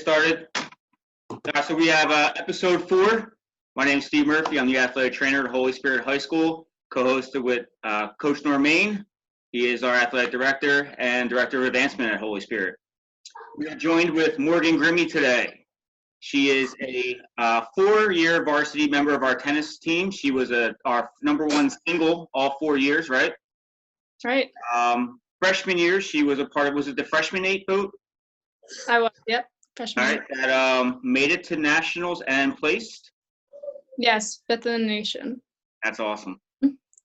started. So we have episode 4. My name's Steve Murphy. I'm the athletic trainer at Holy Spirit High School, co-hosted with Coach Normaine. He is our athletic director and director of advancement at Holy Spirit. We are joined with Morgan Grimmie today. She is a 4-year varsity member of our tennis team. She was our #1 single all 4 years, right? That's right. Freshman year, she was a part of, was it the freshman 8 boat? I was, yep, freshman. All right, that made it to nationals and placed? Yes, 5th in the nation. That's awesome.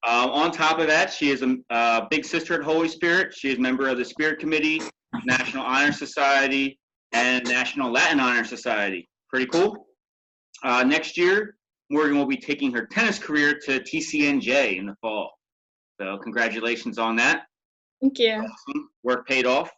On top of that, she is a big sister at Holy Spirit. She is a member of the Spirit Committee, National Honor Society, and National Latin Honor Society. Pretty cool. Next year, Morgan will be taking her tennis career to TCNJ in the fall. So congratulations on that. Thank you. Awesome. Work paid off.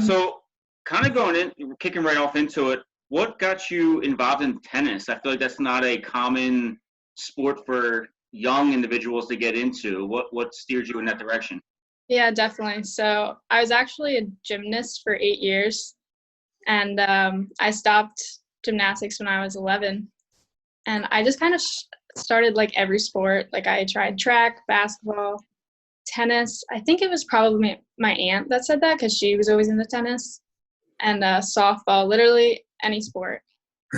So kind of kicking right off into it, what got you involved in tennis? I feel like that's not a common sport for young individuals to get into. What steered you in that direction? Yeah, definitely. So I was actually a gymnast for 8 years, and I stopped gymnastics when I was 11. And I just kind of started like every sport. Like I tried track, basketball, tennis. I think it was probably my aunt that said that because she was always into tennis, and softball, literally any sport.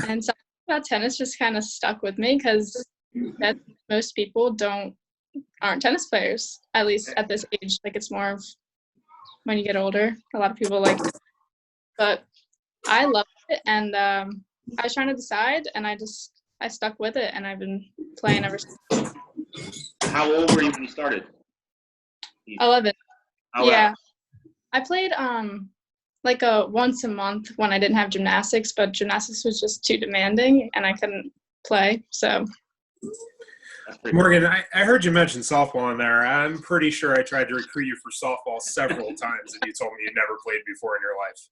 And something about tennis just kind of stuck with me because most people aren't tennis players, at least at this age. Like it's more of when you get older. A lot of people like it. But I loved it, and I was trying to decide, and I stuck with it, and I've been playing ever since. How old were you when you started? 11. Oh, yeah. wow. I played like once a month when I didn't have gymnastics, but gymnastics was just too demanding and I couldn't play. So Morgan, I heard you mention softball in there. I'm pretty sure I tried to recruit you for softball several times and you told me you never played before in your life.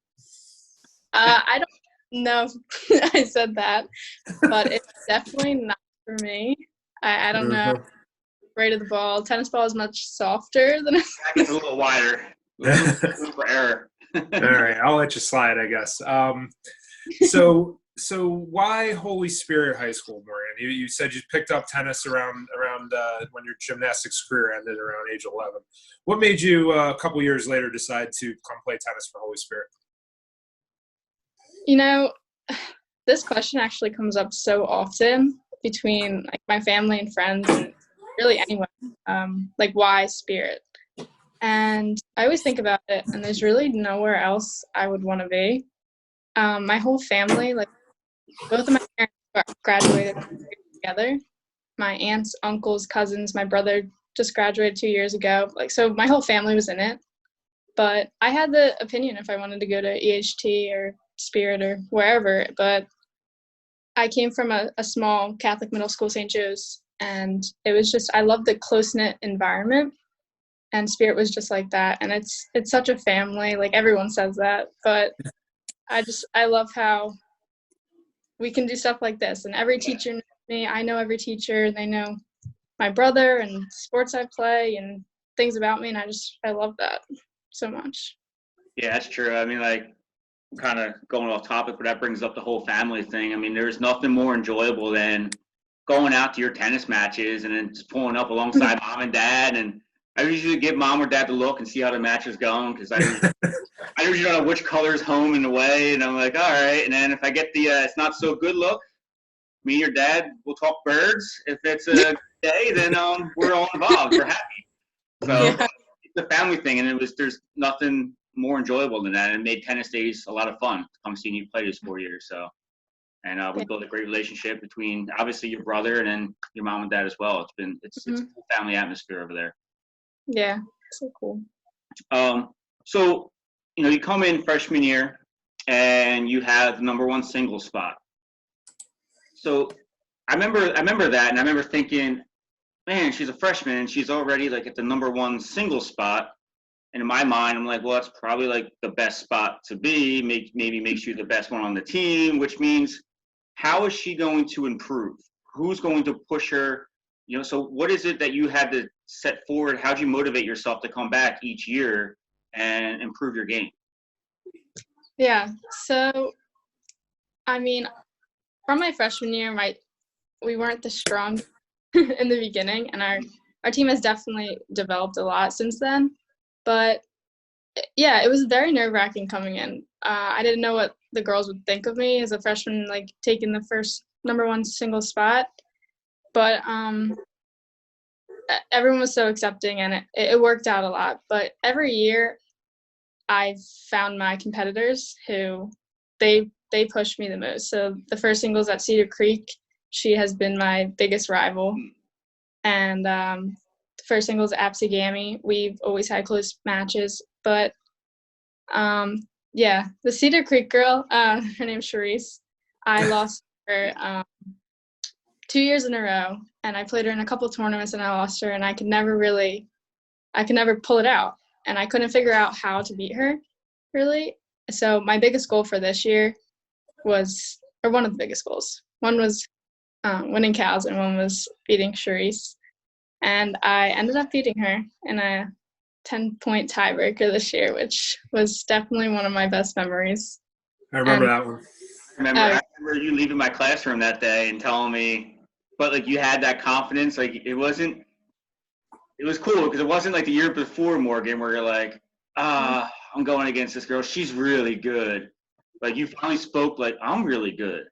I don't know if I said that, but it's definitely not for me. I don't know. Rate of the ball. Tennis ball is much softer than it's a little wider. Room for error. All right, I'll let you slide, I guess. So why Holy Spirit High School, Morgan? You said you picked up tennis around when your gymnastics career ended around age 11. What made you a couple years later decide to come play tennis for Holy Spirit? You know, this question actually comes up so often between like my family and friends, and really anyone. Like, why Spirit? And I always think about it, and there's really nowhere else I would want to be. My whole family, like both of my parents graduated together. My aunts, uncles, cousins, my brother just graduated 2 years ago. Like, so my whole family was in it. But I had the opinion if I wanted to go to EHT or Spirit or wherever. But I came from a small Catholic middle school, St. Joe's, and it was just, I love the close-knit environment. And Spirit was just like that. And it's such a family. Like, everyone says that. But I love how we can do stuff like this. And every teacher knows me. I know every teacher. They know my brother and sports I play and things about me. And I love that so much. Yeah, that's true. I mean, like, kind of going off topic, but that brings up the whole family thing. I mean, there's nothing more enjoyable than going out to your tennis matches and then just pulling up alongside mom and dad. And I usually give mom or dad the look and see how the match is going because I usually don't know which color's home and away. And I'm like, all right. And then if I get the it's not so good look, me and your dad will talk birds. If it's a good day, then we're all involved. We're happy. So yeah. It's a family thing, and there's nothing more enjoyable than that. And it made tennis days a lot of fun. I'm seeing you play this 4 years. So, and we built a great relationship between obviously your brother and then your mom and dad as well. It's a cool family atmosphere over there. Yeah, so cool. So, you come in freshman year and you have the #1 single spot. So I remember that, and I remember thinking, man, she's a freshman and she's already like at the #1 single spot. And in my mind, I'm like, well, that's probably like the best spot to be. Maybe makes you the best one on the team, which means how is she going to improve? Who's going to push her? So what is it that you had to set forward? How'd you motivate yourself to come back each year and improve your game? Yeah, so I mean, from my freshman year, we weren't the strong in the beginning, and our team has definitely developed a lot since then. But yeah, it was very nerve-wracking coming in. I didn't know what the girls would think of me as a freshman, like taking the first number one single spot. But everyone was so accepting, and it worked out a lot. But every year, I've found my competitors who they push me the most. So the first singles at Cedar Creek, she has been my biggest rival. And the first singles at Apsigami, we've always had close matches. But yeah, the Cedar Creek girl, her name's Charisse. I lost her 2 years in a row, and I played her in a couple of tournaments, and I lost her, and I could never pull it out, and I couldn't figure out how to beat her, really. So my biggest goal for this year was, or one of the biggest goals, one was winning cows, and one was beating Charisse, and I ended up beating her in a 10-point tiebreaker this year, which was definitely one of my best memories. I remember that one. I remember you leaving my classroom that day and telling me, but like you had that confidence. Like it was cool because it wasn't like the year before, Morgan, where you're like, I'm going against this girl. She's really good. Like you finally spoke like, I'm really good.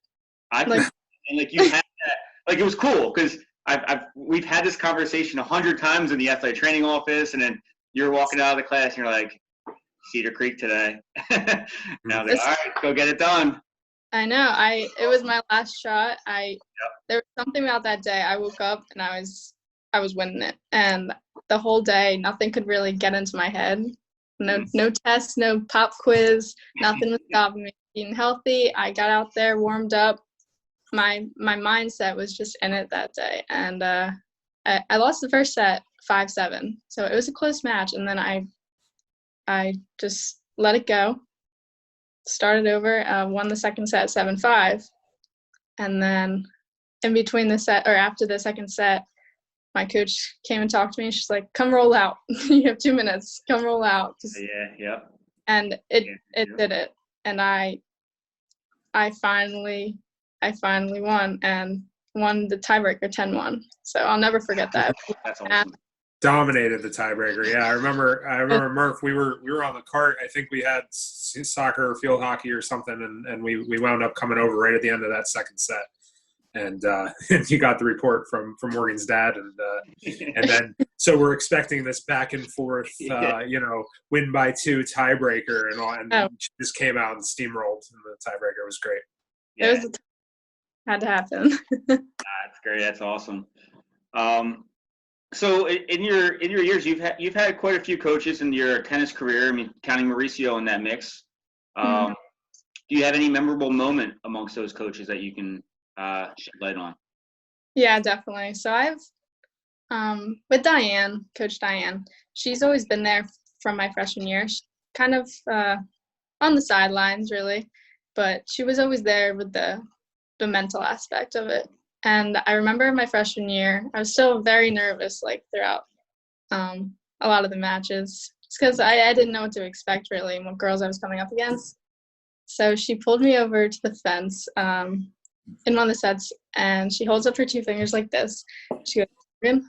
And like you had that, like it was cool because we've had this conversation 100 times in the athletic training office, and then you're walking out of the class and you're like, Cedar Creek today. Now they're like, all right, go get it done. I know. It was my last shot. There was something about that day. I woke up and I was winning it, and the whole day nothing could really get into my head. No tests, no pop quiz, nothing was stopping me. Being healthy, I got out there, warmed up. My mindset was just in it that day, and I lost the first set 5-7. So it was a close match, and then I just let it go. Started over, won the second set 7-5, and then in between the set, or after the second set, my coach came and talked to me. She's like, "Come roll out. You have 2 minutes. Come roll out." Yeah. And it did it, and I finally won and won the tiebreaker 10-1. So I'll never forget that. That's awesome. Dominated the tiebreaker. Yeah, I remember Murph. We were on the cart. I think we had soccer or field hockey or something, and we wound up coming over right at the end of that second set. And you got the report from Morgan's dad, and then so we're expecting this back and forth, win by 2 tiebreaker, and she just came out and steamrolled, and the tiebreaker was great. Yeah. It had to happen. That's great. That's awesome. So in your years, you've had quite a few coaches in your tennis career. I mean, counting Mauricio in that mix. Do you have any memorable moment amongst those coaches that you can shed light on? Yeah, definitely. So I've with Diane, Coach Diane. She's always been there from my freshman year. She's kind of on the sidelines, really, but she was always there with the mental aspect of it. And I remember my freshman year, I was still very nervous, like throughout a lot of the matches, just because I didn't know what to expect really and what girls I was coming up against. So she pulled me over to the fence in one of the sets, and she holds up her 2 fingers like this. She goes,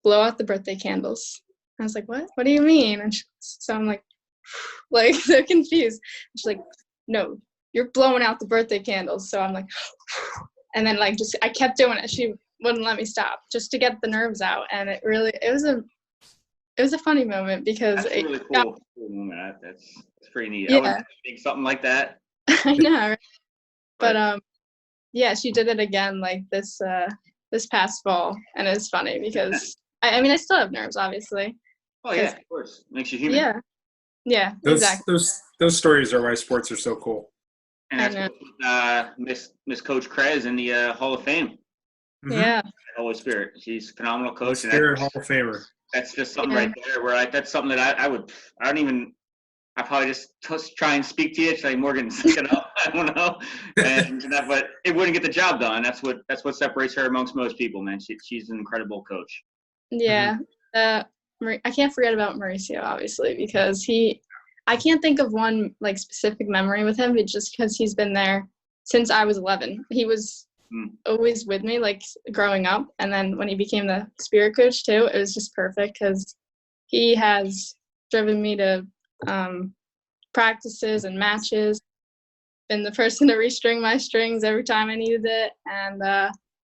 "Blow out the birthday candles." I was like, "What? What do you mean?" And so I'm like so confused. She's like, "No, you're blowing out the birthday candles." So I'm like, and then I kept doing it. She wouldn't let me stop just to get the nerves out, and it was a funny moment because that's really cool. That's pretty neat. Yeah. I would think something like that. I know, right? But yeah, she did it again like this past fall, and it was funny because I mean I still have nerves, obviously. Oh yeah, of course, makes you human. Yeah, exactly. Those stories are why sports are so cool. And that's Miss Coach Krez in the Hall of Fame. Mm-hmm. Yeah. Holy Spirit. She's a phenomenal coach. Spirit Hall of Famer. That's just something right there where that's something that I probably just try and speak to you. It's like, Morgan, stick it up. I don't know. But it wouldn't get the job done. That's what separates her amongst most people, man. She's an incredible coach. Yeah. I can't forget about Mauricio, obviously, because I can't think of one like specific memory with him, but just because he's been there since I was 11. He was Mm. always with me, like growing up. And then when he became the spirit coach too, it was just perfect because he has driven me to practices and matches, been the person to restring my strings every time I needed it, and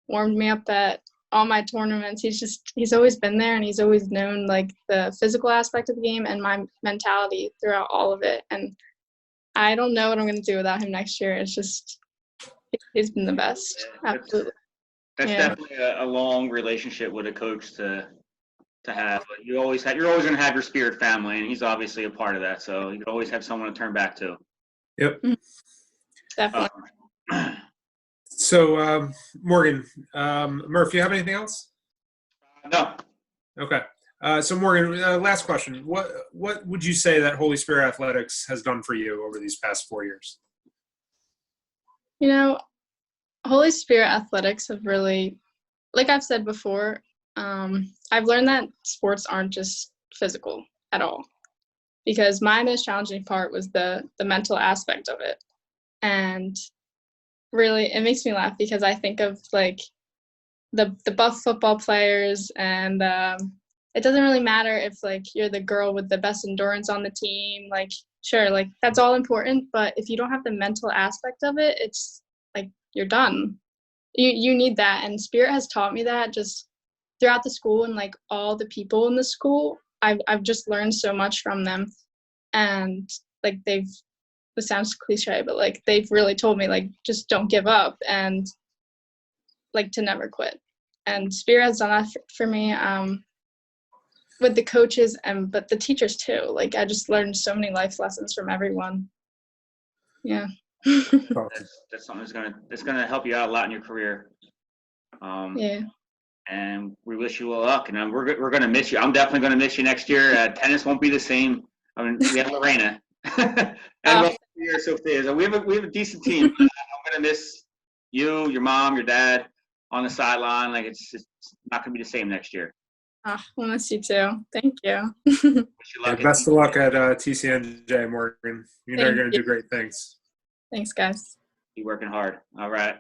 warmed me up at all my tournaments. He's always been there, and he's always known like the physical aspect of the game and my mentality throughout all of it. And I don't know what I'm going to do without him next year. It's just, he's been the best. Absolutely. That's Yeah. definitely a long relationship with a coach to have. But you're always going to have your spirit family, and he's obviously a part of that. So you always have someone to turn back to. Yep. Definitely. So, Morgan, Murph, you have anything else? No. Okay. So, Morgan, last question. What would you say that Holy Spirit Athletics has done for you over these past 4 years? You know, Holy Spirit Athletics have really, like I've said before, I've learned that sports aren't just physical at all. Because my most challenging part was the mental aspect of it. And really, it makes me laugh because I think of like the buff football players, and it doesn't really matter if like you're the girl with the best endurance on the team. Like, sure, like that's all important, but if you don't have the mental aspect of it, it's like you're done. You need that, and Spirit has taught me that just throughout the school, and like all the people in the school. I've just learned so much from them, and like it sounds cliche, but like they've really told me like just don't give up and like to never quit. And Spirit has done that for me with the coaches but the teachers too. Like I just learned so many life lessons from everyone. Yeah. That's something that's gonna help you out a lot in your career. Yeah. And we wish you luck. And we're gonna miss you. I'm definitely gonna miss you next year. Tennis won't be the same. I mean, we have Lorena. And Sophia. We have a decent team. I'm gonna miss you, your mom, your dad on the sideline. Like it's not gonna be the same next year. I'll miss you too. Thank you. Wish you luck. Best of luck at TCNJ, Morgan. You know you're gonna do great things. Thanks, guys. You're working hard. All right.